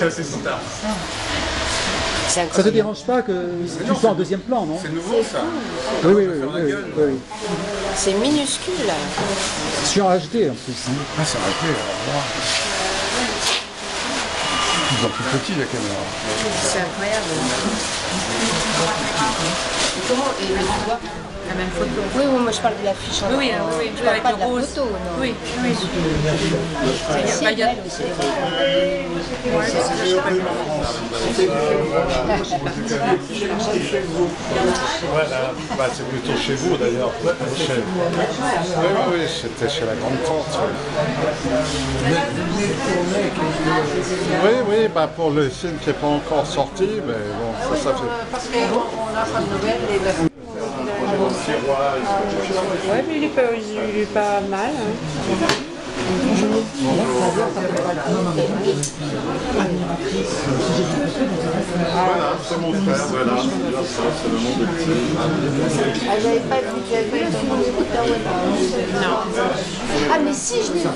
assez sympa. Ça te dérange pas que tu sois en deuxième plan, non? C'est nouveau ça. Oui, oui, oui. Oui. C'est minuscule. Je suis en HD en plus. Hein. Ah, c'est raté. Ils sont plus petits la caméra. C'est incroyable. Comment et tu vois la même photo? Oui, oui, moi je parle de l'affiche. Oui, je parle pas de la photo, non. Oui. C'est belle aussi. Voilà, c'est plutôt chez vous d'ailleurs. Oui, c'était chez la grande tante. Oui, pour le film qui n'est pas encore sorti, mais bon, ça fait. Parce qu'on a sa nouvelle et la... Ouais, mais il est pas mal. Hein. Voilà, c'est mon frère, voilà. C'est le nom de film. Ah, j'avais pas vu le film Non. Ah, mais si, je l'ai vu.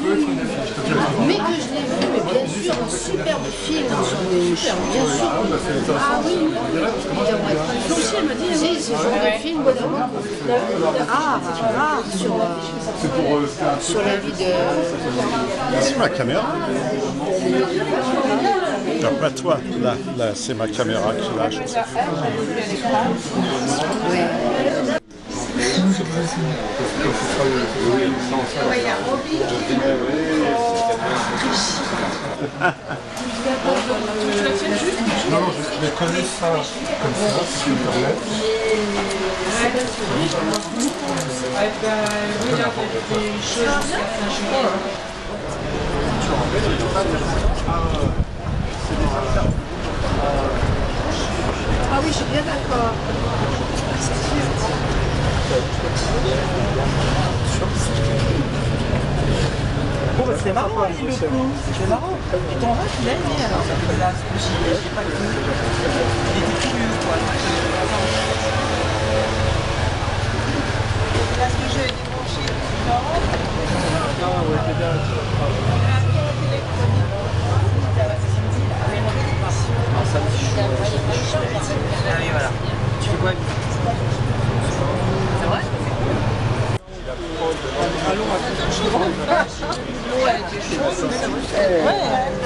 Mais que je l'ai vu, mais bien sûr, un superbe film. Bien sûr. Ah oui. Si, c'est le genre de film vraiment sur la vie de... C'est ma caméra. Non, pas toi, là c'est ma caméra qui lâche. Non, je les connais ça comme ça, sur Internet. Ah oui, je suis bien d'accord. Bon, bah, c'est marrant, le coup. C'est marrant. Et ton rêve, tu l'as aimé alors? Là, j'ai pas cru. Il était curieux, quoi. Est-ce que je vais débrancher le Ah oui, voilà. Tu fais quoi? C'est vrai?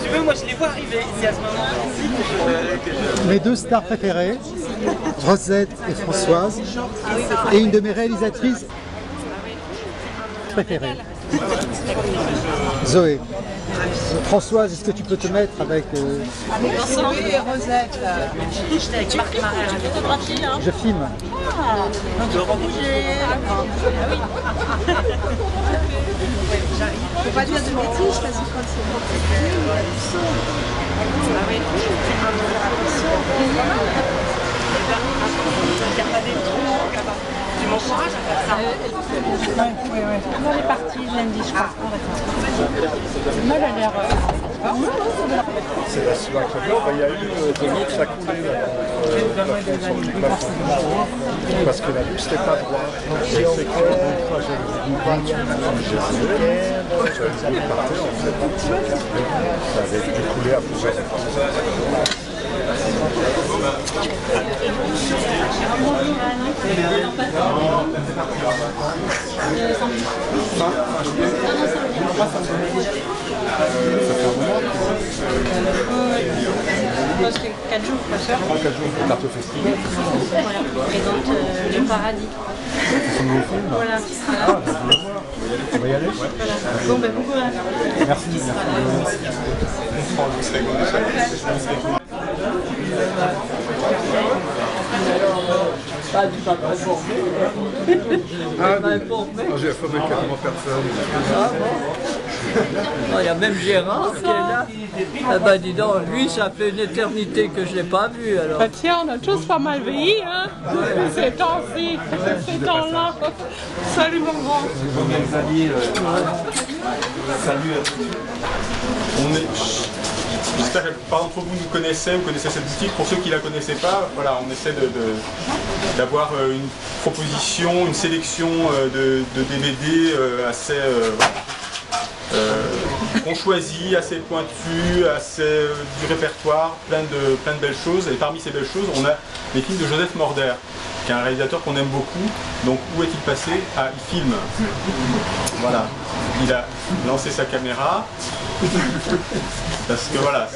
Tu veux, moi je les vois arriver ici à ce moment-là. Mes deux stars préférées, Rosette et Françoise, et une de mes réalisatrices préférées, Zoé. Françoise, est-ce que tu peux te mettre avec... Zoé et Rosette. J'étais avec Marc Marin. Je filme. De rebouger. Faut pas dire de bêtises parce que quand c'est Tu m'encourages à faire ça? Oui. Non, elle est partie lundi, je crois. Moi, elle a l'air... C'est la Slovaque. Il y a eu de l'eau qui a coulé sur le plafond. Parce que la vue, c'était pas droit. C'est que une fois, j'ai une voiture, j'ai essayé, ça partait en fait. Ça avait dû couler à plusieurs reprises. Parce que 4 jours, pas sûr. 4 jours pour carte au festival. Voilà, présente le paradis. C'est un nouveau film. Voilà, qui sera là. Ah, je veux le voir. On va y aller? Voilà. Bon, ben, bon courage. Merci. J'ai informé quasiment personne. Il y a même Gérard qui est là. Ah bah dis donc, lui ça fait une éternité que je ne l'ai pas vu alors. Bah tiens, on a tous pas mal vieilli, hein, ces temps-ci, ces temps-là. Salut mon grand. Salut. J'espère que la plupart d'entre vous nous connaissez cette boutique. Pour ceux qui ne la connaissaient pas, voilà, on essaie d'avoir une proposition, une sélection de DVD assez qu'on choisit, assez pointues, assez du répertoire, plein de belles choses. Et parmi ces belles choses, on a les films de Joseph Morder, qui est un réalisateur qu'on aime beaucoup. Donc où est-il passé? Ah, il filme. Voilà. Il a lancé sa caméra. Parce que voilà,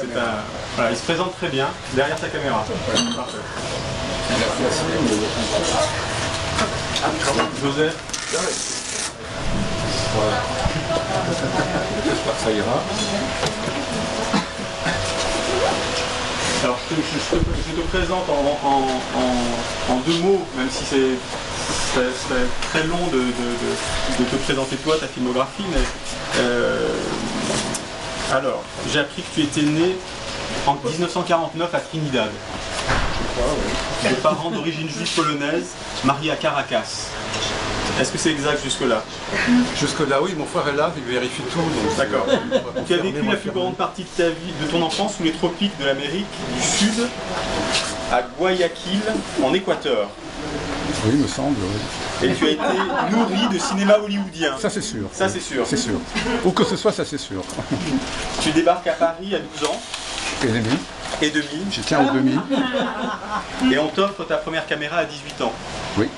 voilà, il se présente très bien derrière sa caméra. Parfait. Joseph. Voilà. J'espère que ça ira. Alors je te présente en deux mots, même si c'est très long de te présenter toi, ta filmographie, mais alors, j'ai appris que tu étais né en 1949 à Trinidad. Je crois, oui. De parents d'origine juive polonaise, mariés à Caracas. Est-ce que c'est exact jusque-là? Jusque-là, oui, mon frère est là, il vérifie tout. D'accord. Tu as vécu la plus grande partie de ta vie, de ton enfance, sous les tropiques de l'Amérique du Sud, à Guayaquil, en Équateur. Oui, il me semble, oui. Et tu as été nourri de cinéma hollywoodien. Ça, c'est sûr. Ça, c'est sûr. C'est sûr. Où que ce soit, ça, c'est sûr. Tu débarques à Paris à 12 ans. Et demi. J'y tiens au demi. Et on t'offre ta première caméra à 18 ans. Oui.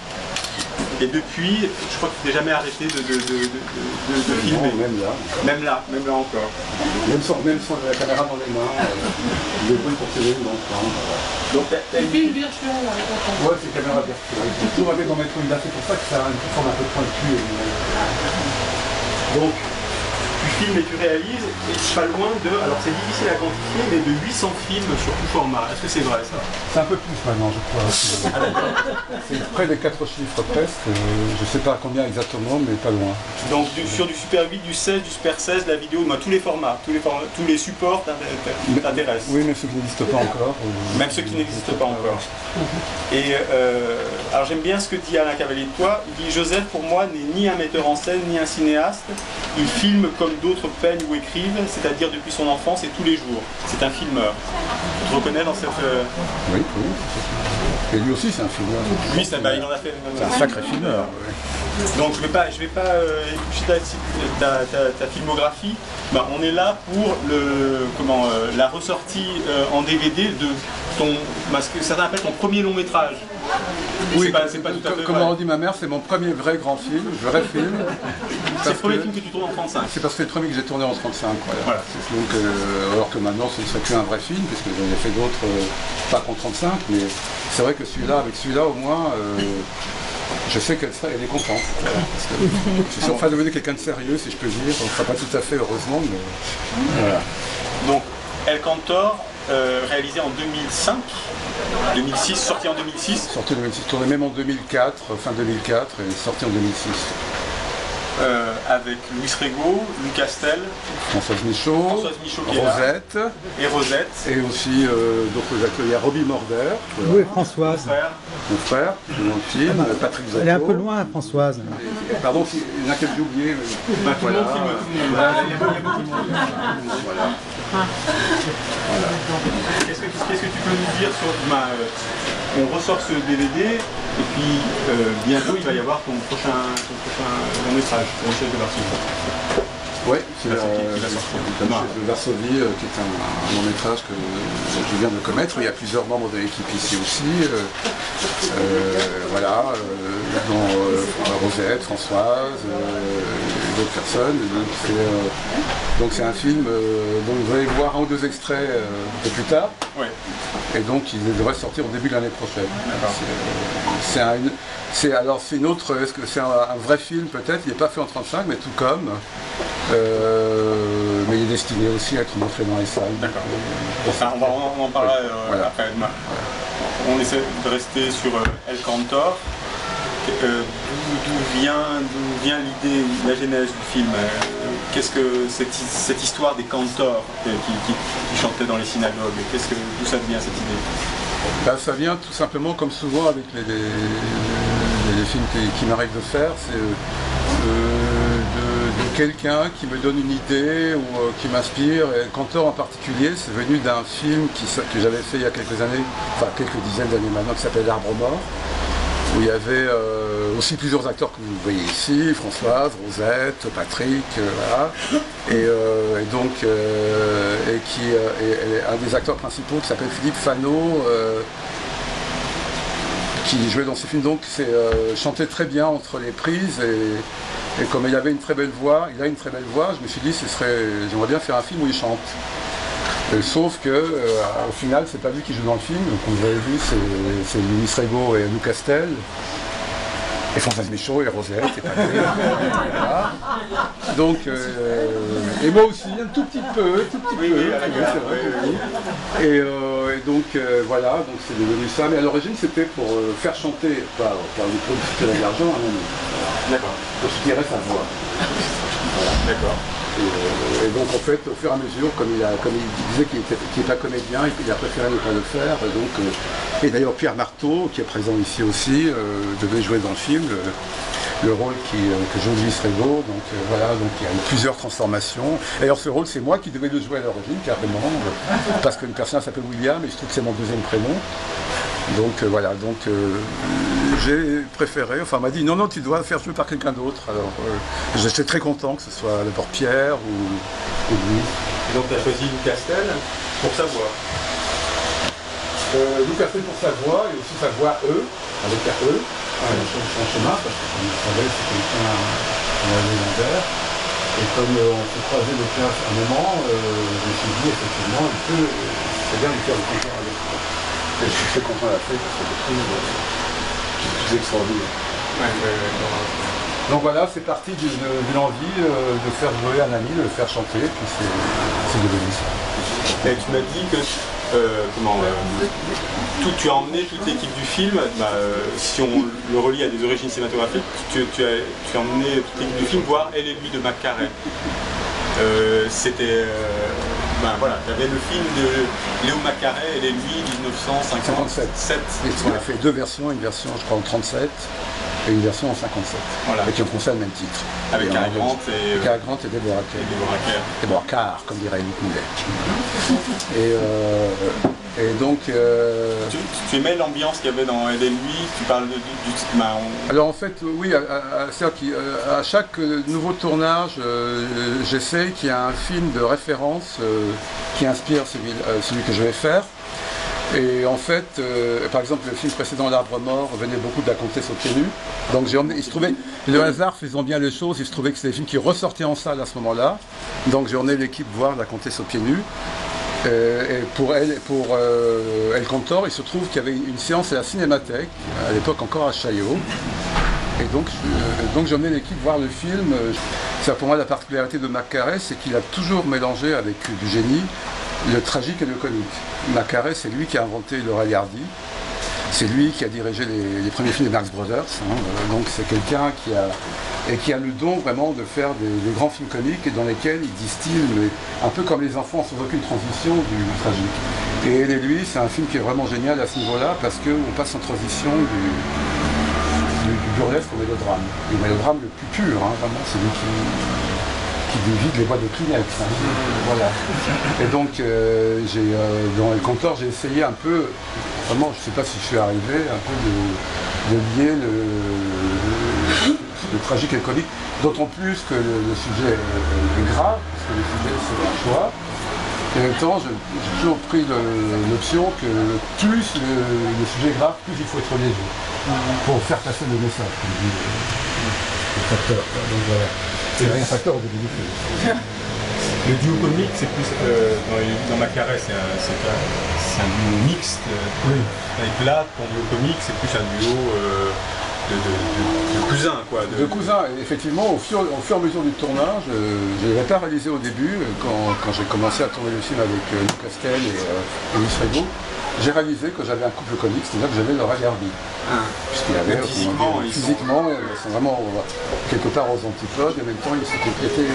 Et depuis, je crois que tu t'es jamais arrêté de filmer. Non, même là. Même là encore. Même sans la caméra dans les mains, des bruits pour télé, donc t'as une film virtuelle avec la ouais, c'est caméra virtuelle. J'ai toujours rêvé d'en mettre une là, c'est pour ça que ça a une forme un peu pointue. Donc, tu filmes et tu réalises, et pas loin de, alors c'est difficile à quantifier, mais de 800 films sur tout format. Est-ce que c'est vrai ça? C'est un peu plus maintenant, je crois. C'est près des 4 chiffres presque. Je ne sais pas combien exactement, mais pas loin. Donc sur du Super 8, du 16, du Super 16, la vidéo, tous les formats, tous les supports t'intéressent. Oui, même ceux qui n'existent pas encore. Même ceux qui n'existent pas encore. Et alors j'aime bien ce que dit Alain Cavalier de toi. Il dit Joseph, pour moi, n'est ni un metteur en scène, ni un cinéaste. Il filme comme d'autres peignent ou écrivent, c'est-à-dire depuis son enfance et tous les jours. C'est un filmeur. Tu te reconnais dans cette... Oui. Et lui aussi, c'est un filmeur. Lui, il en a fait... C'est un sacré filmeur. Donc je vais pas éplucher ta filmographie. Ben, on est là pour la ressortie en DVD de ce que certains appellent ton premier long métrage. Oui, c'est pas tout à fait comme vrai. on dit ma mère, c'est mon premier vrai grand film, vrai film. C'est le premier film que tu tournes en 35. C'est parce que c'est le premier que j'ai tourné en 35. Voilà. Donc, alors que maintenant ce ne serait plus un vrai film, puisque j'en ai fait d'autres, pas qu'en 35, mais c'est vrai que avec celui-là au moins, je sais qu'elle est contente. Voilà, parce que je suis enfin devenu quelqu'un de sérieux, si je peux dire. On ne sera pas tout à fait, heureusement, mais voilà. Donc, El Cantor, réalisé en 2005, 2006, sorti en 2006. Sorti en 2006, tourné même en 2004, fin 2004, et sorti en 2006. Avec Louis Rego, Louis Castel, Françoise Michaud qui est Rosette, là, et Rosette. Et aussi d'autres acteurs. Il y a Robbie Morder. Oui, Françoise. Mon frère, qui joue dans le film, Patrick Zato. Elle est un peu loin, Françoise. Pardon, il y en a quelques oubliés. Tout le monde filme tout le monde. Il y a beaucoup de monde. Voilà. Qu'est-ce que tu peux nous dire sur... on ressort ce DVD et puis bientôt il va y avoir ton prochain long métrage, Michel de Varsovie. Oui, c'est qui va sortir. de Varsovie, qui est un long métrage que je viens de commettre. Il y a plusieurs membres de l'équipe ici aussi. Voilà, dont Rosette, Françoise, d'autres personnes. Donc c'est un film dont vous allez voir un ou deux extraits de plus tard. Ouais. Et donc il devrait sortir au début de l'année prochaine. C'est une autre. Est-ce que c'est un vrai film peut-être? Il n'est pas fait en 35, mais tout comme. Mais il est destiné aussi à être montré dans les salles. D'accord. On en parlera voilà. après demain. On essaie de rester sur El Cantor. D'où vient l'idée, la genèse du film? Qu'est-ce que cette histoire des cantors qui chantaient dans les synagogues, d'où ça vient cette idée? Ça vient tout simplement, comme souvent avec les films qui m'arrivent de faire, c'est de quelqu'un qui me donne une idée ou qui m'inspire. Et Cantor en particulier, c'est venu d'un film que j'avais fait il y a quelques années, enfin quelques dizaines d'années maintenant, qui s'appelle L'Arbre Mort, où il y avait aussi plusieurs acteurs que vous voyez ici, Françoise, Rosette, Patrick, voilà. Et un des acteurs principaux qui s'appelle Philippe Fano, qui jouait dans ces films, donc chantait très bien entre les prises et comme il avait une très belle voix, je me suis dit j'aimerais bien faire un film où il chante. Sauf que au final c'est pas lui qui joue dans le film, comme vous avez vu c'est Louis Rego et Lou Castel. Et Françoise Michaud et Rosette et Patrick. Voilà. Donc, et moi aussi, un tout petit peu, Et donc, voilà, donc c'est devenu ça. Mais à l'origine, c'était pour faire chanter, par le producteur de l'argent, un ami. D'accord. Pour soutirer sa voix. Voilà. D'accord. Et donc en fait, au fur et à mesure, comme il disait qu'il n'est pas comédien, il a préféré ne pas le faire. Et d'ailleurs Pierre Marteau, qui est présent ici aussi, devait jouer dans le film le rôle que joue Louis Rego. Donc voilà, donc il y a eu plusieurs transformations. D'ailleurs ce rôle, c'est moi qui devais le jouer à l'origine, carrément, parce qu'une personne s'appelle William, et je trouve que c'est mon deuxième prénom. Donc voilà, donc j'ai préféré, enfin on m'a dit non, tu dois faire jouer par quelqu'un d'autre. Alors j'étais très content que ce soit d'abord Pierre ou Louis. Et donc tu as choisi Lou Castel pour sa voix. Lou Castel pour sa voix et aussi sa voix avec un son chemin, parce que comme vous savez, c'est quelqu'un légendaire. Et comme on s'est croisé depuis un moment, je me suis dit effectivement, c'est bien de faire le concert avec toi. Et je suis très content de la faire parce que c'est plus extraordinaire. Donc voilà, c'est parti d'une envie de faire jouer un ami, de le faire chanter, puis c'est devenu ça. Et tu m'as dit que tu as emmené toute l'équipe du film, si on le relie à des origines cinématographiques, tu as emmené toute l'équipe du film voir Elle et lui de McCarey. C'était... voilà, tu avais le film de Léo Macaré, Elle et lui, 1957. On a fait deux versions, une version je crois en 37 et une version en 57, voilà. Avec un concert le même titre. Avec Cary Grant et Deborah Kerr. Deborah Carr, comme dirait Luc Moulet. Et donc... Tu aimais l'ambiance qu'il y avait dans Elle et lui, tu parles du... Alors en fait, oui, c'est-à-dire qu'à chaque nouveau tournage, j'essaie qu'il y ait un film de référence qui inspire celui que je vais faire. Et en fait, par exemple, le film précédent, L'Arbre Mort, venait beaucoup de La Comtesse aux pieds nus. Donc il se trouvait, le hasard faisant bien les choses, il se trouvait que c'était des films qui ressortaient en salle à ce moment-là. Donc j'ai emmené l'équipe voir La Comtesse aux pieds nus. Et pour El Cantor, il se trouve qu'il y avait une séance à la Cinémathèque, à l'époque encore à Chaillot. Et donc j'ai emmené l'équipe voir le film. C'est pour moi la particularité de Macaré, c'est qu'il a toujours mélangé avec du génie le tragique et le comique. Macaré, c'est lui qui a inventé Laurel et Hardy. C'est lui qui a dirigé les premiers films des Marx Brothers. Donc c'est quelqu'un qui a le don vraiment de faire des grands films comiques et dans lesquels il distille, un peu comme les enfants sans aucune transition, du tragique. Et Elle et lui, c'est un film qui est vraiment génial à ce niveau-là parce qu'on passe en transition du burlesque au mélodrame. Le mélodrame le plus pur, vraiment, c'est lui qui vide les boîtes de Kleenex. Voilà. Et donc, dans El Cantor, j'ai essayé un peu, vraiment, je ne sais pas si je suis arrivé, un peu de lier le tragique et le comique, d'autant plus que le sujet est grave, parce que le sujet c'est un choix. Et en même temps, j'ai toujours pris l'option que plus le sujet est grave, plus il faut être léger, pour faire passer le message, comme dit le facteur. Donc voilà. C'est un facteur au début du film. Le duo comique, c'est plus dans Macaré, c'est un duo mixte. Avec là, ton duo comique, c'est plus un duo de cousins, quoi. De cousins, et effectivement, au fur et à mesure du tournage, je ne l'avais pas réalisé au début, quand j'ai commencé à tourner le film avec Lou Castel et Louis Rego, j'ai réalisé que j'avais un couple comique, c'est-à-dire que j'avais Laurel et Hardy. Puisqu'il y avait physiquement, ils sont vraiment quelque part aux antipodes et en même temps ils se complétaient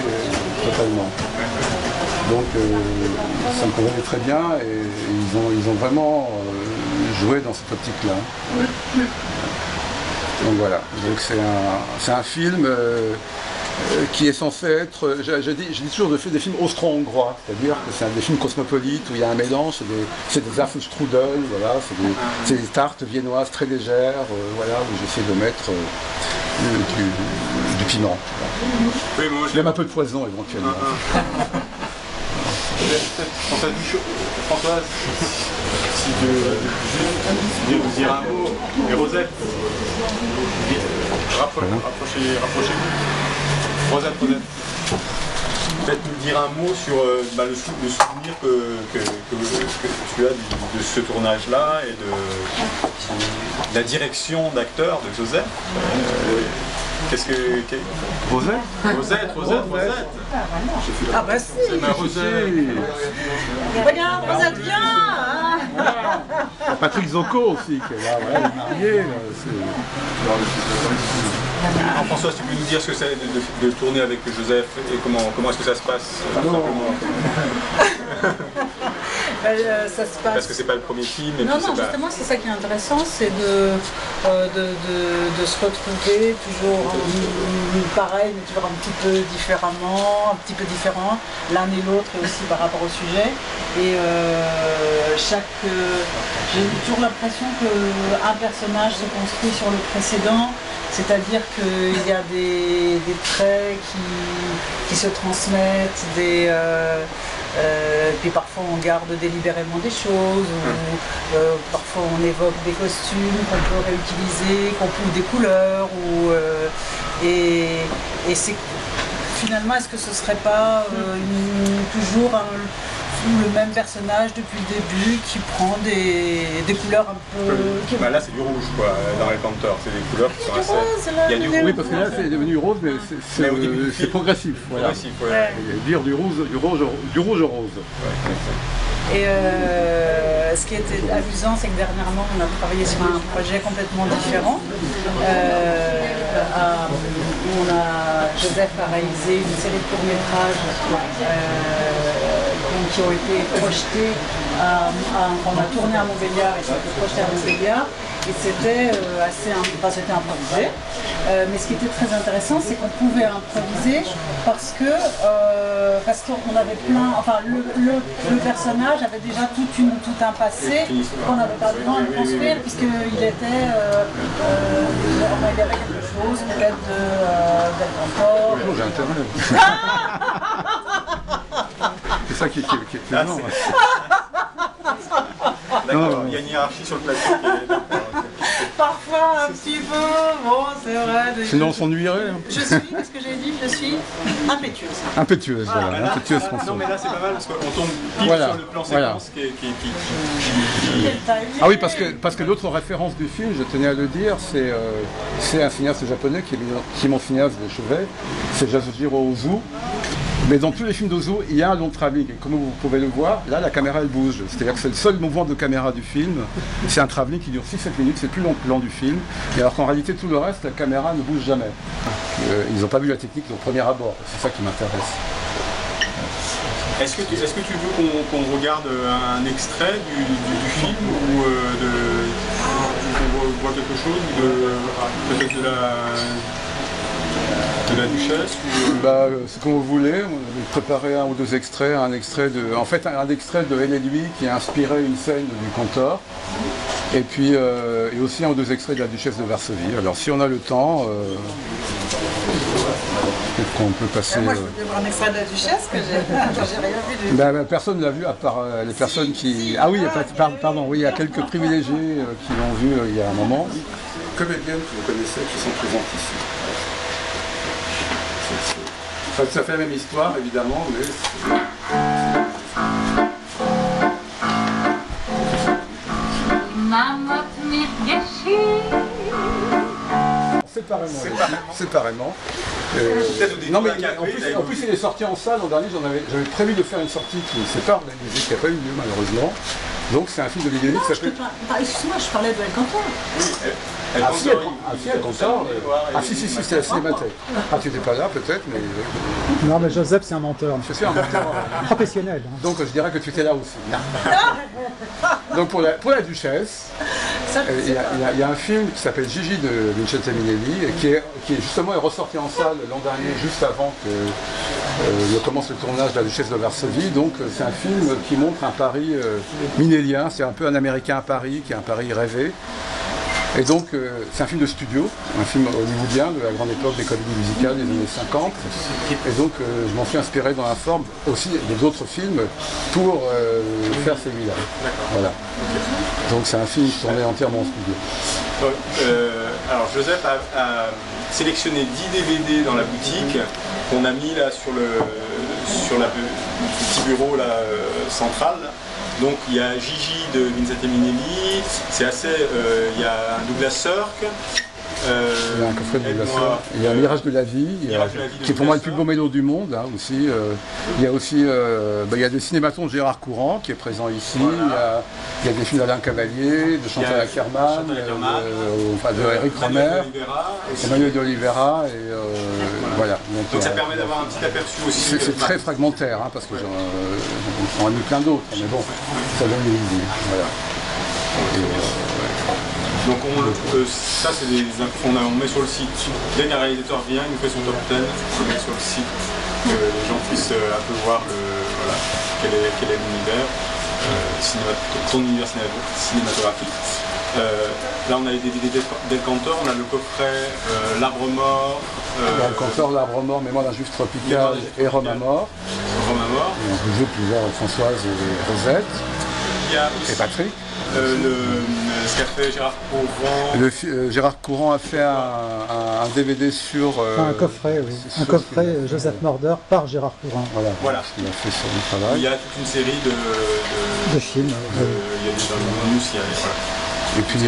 totalement. Donc ça me convenait très bien et ils ont vraiment joué dans cette optique-là. Donc voilà, donc c'est un film qui est censé être, je dis toujours des films austro-hongrois, c'est-à-dire que c'est des films cosmopolites où il y a un mélange, c'est des Apfelstrudel, voilà, c'est des tartes viennoises très légères, voilà, où j'essaie de mettre du piment. Oui, moi, même un peu de poison éventuellement. Françoise, si je vous dire un mot, et Rosette, rapprochez-vous. Rosette. Peut-être nous dire un mot sur le souvenir que tu as de ce tournage-là et de la direction d'acteur de Joseph. Qu'est-ce que... Rosette. Ah bah si. C'est ma Rosette. Regarde, Rosette, viens. Patrick Zocco aussi, qui est là, voilà, il est marié. Alors François, tu peux nous dire ce que c'est de tourner avec Joseph et comment est-ce que ça se passe Ça se passe. Parce que c'est pas le premier film. Et Non, puis justement, c'est ça qui est intéressant, c'est de se retrouver toujours pareil, mais toujours un petit peu différemment, un petit peu différent, l'un et l'autre, et aussi par rapport au sujet. Et j'ai toujours l'impression qu'un personnage se construit sur le précédent, c'est-à-dire qu'il y a des traits qui se transmettent, puis parfois on garde délibérément des choses, ou parfois on évoque des costumes qu'on peut réutiliser, ou des couleurs, et c'est finalement, est-ce que ce serait pas toujours le même personnage depuis le début qui prend des couleurs un peu... Là c'est du rouge quoi, dans les Cantor, c'est des couleurs qui sont assez... Il y a du rouge. Oui, parce que là c'est devenu rose, mais c'est progressif. Voilà. Dire du rouge au rose. Et ce qui était amusant, c'est que dernièrement, on a travaillé sur un projet complètement différent. Joseph a réalisé une série de courts-métrages qui ont été projetés, on a tourné à Montbéliard et ça a été projeté à Montbéliard. Et c'était c'était improvisé. Mais ce qui était très intéressant, c'est qu'on pouvait improviser parce qu'on avait plein, enfin le personnage avait déjà tout un passé qu'on n'avait pas le temps de construire puisqu'il était, il y avait quelque chose peut-être d'être encore. Bonjour, j'ai Internet. C'est ça qui est énorme. D'accord, il y a une hiérarchie sur le plateau qui est... Parfois un petit peu, bon c'est vrai. Sinon on s'ennuierait. Je suis, qu'est-ce que j'ai dit? Je suis impétueuse. Impétueuse, voilà. Impétueuse François. Non mais là c'est pas mal parce qu'on tombe pile sur le plan séquence qui... Ah oui, parce que l'autre référence du film, je tenais à le dire, c'est un cinéaste japonais qui est mon cinéaste de chevet, c'est Yasujiro Ozu. Mais dans tous les films d'Ozu, il y a un long travelling. Et comme vous pouvez le voir, là, la caméra, elle bouge. C'est-à-dire que c'est le seul mouvement de caméra du film. C'est un travelling qui dure 6-7 minutes, c'est le plus long plan du film. Et alors qu'en réalité, tout le reste, la caméra ne bouge jamais. Ils n'ont pas vu la technique au premier abord. C'est ça qui m'intéresse. Est-ce que tu veux qu'on regarde un extrait du film ou qu'on voit quelque chose peut-être de la Duchesse ou... C'est comme vous voulez, on a préparé un ou deux extraits, un extrait de Elle et lui qui a inspiré une scène du Cantor, et puis et aussi un ou deux extraits de la Duchesse de Varsovie. Alors si on a le temps, peut-être qu'on peut passer... Moi je veux voir un extrait de la Duchesse que j'ai rien vu. Personne ne l'a vu à part les personnes qui... Ah oui, pardon, oui, il y a quelques privilégiés qui l'ont vu il y a un moment. Comédiennes que vous connaissez qui sont présentes ici. Ça fait la même histoire, évidemment, mais... Séparément. Non mais en plus il est sorti en salle l'an dernier, j'avais prévu de faire une sortie qui ne s'est pas organisée, qui n'a pas eu lieu malheureusement. Donc c'est un film de Liliani qui s'appelle... Excuse-moi, je parlais de El Cantor. El Cantor. Ah si, c'était la Cinémathèque. Ah tu n'étais pas là peut-être, mais... Non mais Joseph c'est un menteur. Je suis un menteur. Professionnel. Hein. Donc je dirais que tu étais là aussi. Donc pour la Duchesse... Il y a un film qui s'appelle Gigi de Vincente Minnelli, qui est justement est ressorti en salle l'an dernier, juste avant que commence le tournage de La Duchesse de Varsovie. Donc c'est un film qui montre un Paris minnélien, c'est un peu un Américain à Paris, qui est un Paris rêvé. Et donc c'est un film de studio, un film hollywoodien de la grande époque des comédies musicales des années 50. Et donc je m'en suis inspiré dans la forme aussi des autres films pour faire celui-là. Voilà. Donc c'est un film tourné entièrement en studio. Donc, alors Joseph a sélectionné 10 DVD dans la boutique qu'on a mis là sur le petit bureau là, central. Donc il y a Gigi de Vincente Minnelli, c'est assez, il y a un Douglas Sirk. Il y a un coffret de Douglas Sirk, il y a Mirage de la vie, qui est pour moi le plus beau mélo du monde hein, aussi. Il y a aussi il y a des cinématons de Gérard Courant qui est présent ici, voilà. Il y a des films d'Alain Cavalier, de Chantal Akerman, de Eric Romer, Emmanuel de Oliveira, et voilà. Donc ça permet d'avoir un petit aperçu aussi. C'est très fragmentaire, hein, parce que j'en ai mis plein d'autres, mais bon, ça donne une idée. Voilà. Donc ça c'est des infos qu'on met sur le site. Dès qu'un réalisateur vient, il nous fait son top 10, on met sur le site, que les gens puissent un peu voir quel est l'univers, son univers cinématographique. Là on a des DVD d'El Cantor, on a le coffret L'Arbre Mort. El Cantor, L'Arbre Mort, Mémoire d'un Juif tropical et Rome à mort. Rome à mort. Et on peut jouer plusieurs Françoise et Rosette. Il y a aussi et Patrick. Ce qu'a fait Gérard Courant. Gérard Courant a fait un DVD sur... un coffret, oui. Un coffret Joseph Morder par Gérard Courant. Voilà. Ce qu'il a fait sur le travail. Il y a toute une série de films. Il y a des bonus, voilà. Et puis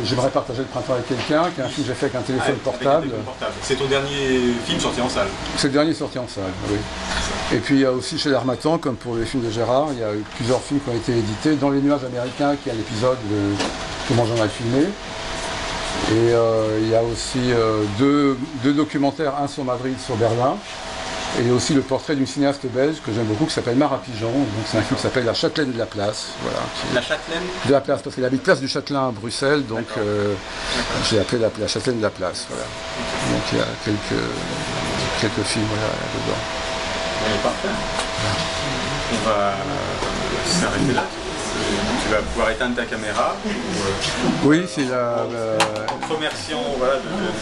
j'aimerais partager le printemps avec quelqu'un, qui est un film que j'ai fait avec un téléphone portable. C'est ton dernier film sorti en salle? C'est le dernier sorti en salle, oui. Et puis il y a aussi chez l'Harmattan, comme pour les films de Gérard, il y a eu plusieurs films qui ont été édités. Dans Les Nuages américains, qui est un épisode de Comment j'en ai filmé. Et il y a aussi deux documentaires, un sur Madrid, sur Berlin. Et aussi le portrait d'une cinéaste belge que j'aime beaucoup qui s'appelle Mara Pigeon. Donc c'est un film qui s'appelle La Châtelaine de la Place. Voilà, la Châtelaine de la Place, parce qu'elle habite place du Châtelain à Bruxelles, donc j'ai appelé la Châtelaine de la Place. Voilà. Donc il y a quelques films dedans. Parfait. On va s'arrêter là. Tu vas pouvoir éteindre ta caméra. Oui, c'est la... En te remerciant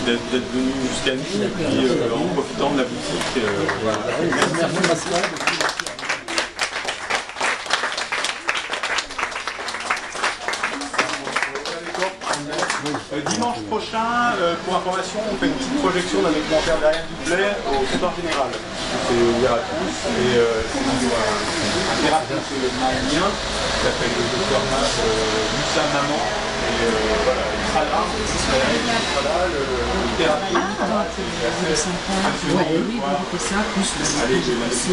d'être venu jusqu'à nous et puis en profitant de la boutique. Merci. Dimanche prochain, pour information, on fait une petite projection d'un documentaire d'Ariane Duplay au comptoir général. C'est ouvert à tous et c'est un thérapeute malien qui s'appelle le docteur Moussa Maman. Et voilà, il sera là, le thérapeute. C'est sympa. Oui, vous ça, plus le aussi.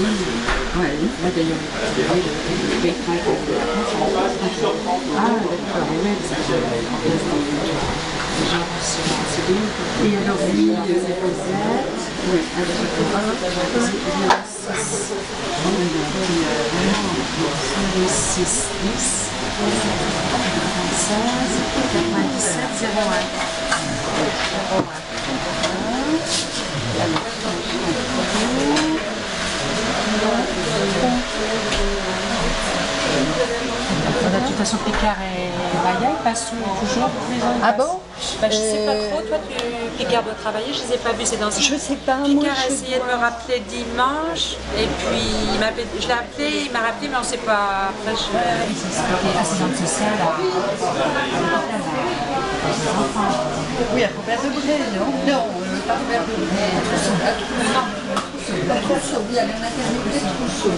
Oui, là d'ailleurs, le béton. Ah, d'accord, oui, et alors lui, c'est Rosette, oui, avec le 6, 10, 96, 97, 01. De toute façon, Picard et Maya, ils passent toujours présents. Ah bon? Je sais pas trop, toi Picard doit travailler, je les ai pas vus ces dans. Je sais pas, Picard a essayé de me rappeler dimanche, et puis je l'ai appelé, il m'a rappelé, mais on sait pas. Après, c'est ça, là. Oui, à Robert Debré, non? Non, pas Robert Debré. Trousseau, il y a la maternité Trousseau.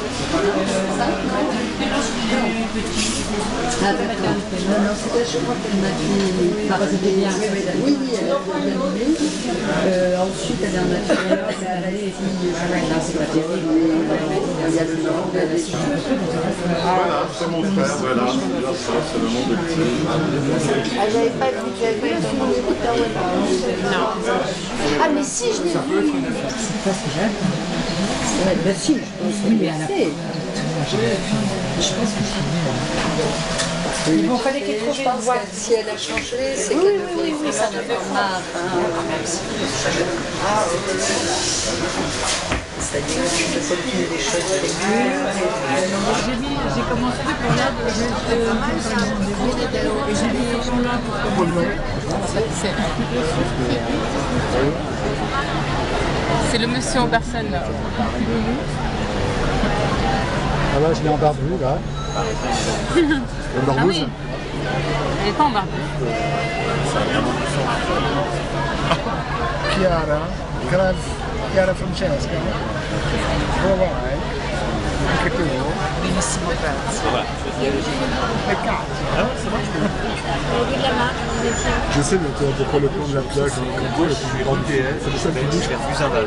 Ah d'accord. Non, c'était, je crois qu'elle m'a dit parler. Oui, elle a bien aimé. Ensuite, elle en a fait. C'est pas terrible. Il y a le nom de la suite. Voilà, c'est mon frère, voilà. C'est le nom de l'utile. Ah, j'avais pas vu, j'avais pas vu mon éditeur. Non. Ah, mais si, je l'ai vu. C'est pas ce que j'ai. Ouais, ben si, je pense que c'est. Je pense que c'est Il bon, fallait qu'il trouve Je une pense voie. que si elle a changé, c'est qu'elle ne ça en avait marre. C'est-à-dire de continuer des choses prévues. J'ai commencé pour là et j'ai dit ils sont là pour C'est le monsieur en personne là. Ah là, je l'ai en barbu, là. Ah oui. Elle n'est pas en barbe. Chiara Francesca, come vai? Anche tu? Benissimo, grazie. Peccato. Je sais pourquoi le plan de la plage, comme vous, le plus grand PS, c'est le seul qui bouge. Fusaval.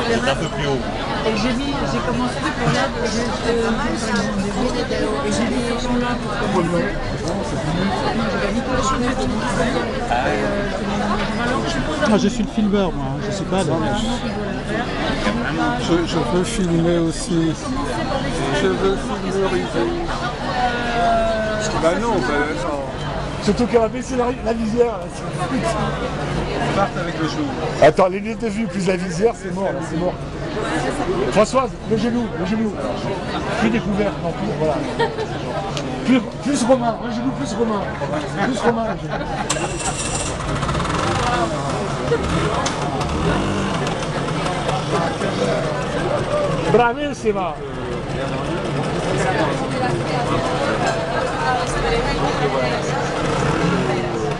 C'est un peu plus haut. et j'ai commencé pour là et j'ai dit ils sont là pour Ah, je suis le filmeur, moi, je suis pas là. Je veux filmer aussi. Je veux filmeriser. Bah non, non. Surtout qu'elle a baissé la visière. Là. On part avec le jour. Attends, les lunettes de vue plus la visière, c'est mort, là, c'est mort. Françoise, le genou. Plus découvert, non, plus, voilà. Plus Romain, le genou plus Romain. Plus Romain, le genou. Bravissima!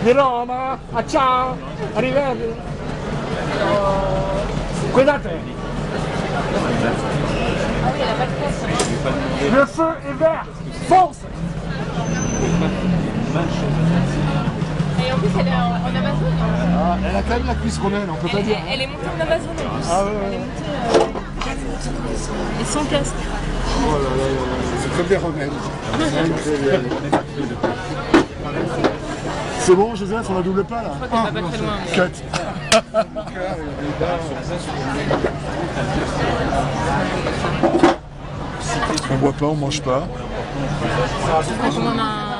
Di Roma, a ciao, arrivederci. Guardate. Le feu est vert, fonce. Et en plus, elle est en Amazon. Ah, elle a quand même la cuisse romaine, on peut pas dire. Elle est montée en Amazon en plus. Ah ouais, Elle est ouais. montée et sans casque. Oh là là là là, c'est comme des romaines. C'est bon, Joseph, on la double pas là. Je crois qu'elle va pas très loin. Mais... Cut. On boit pas, on mange pas. On commande un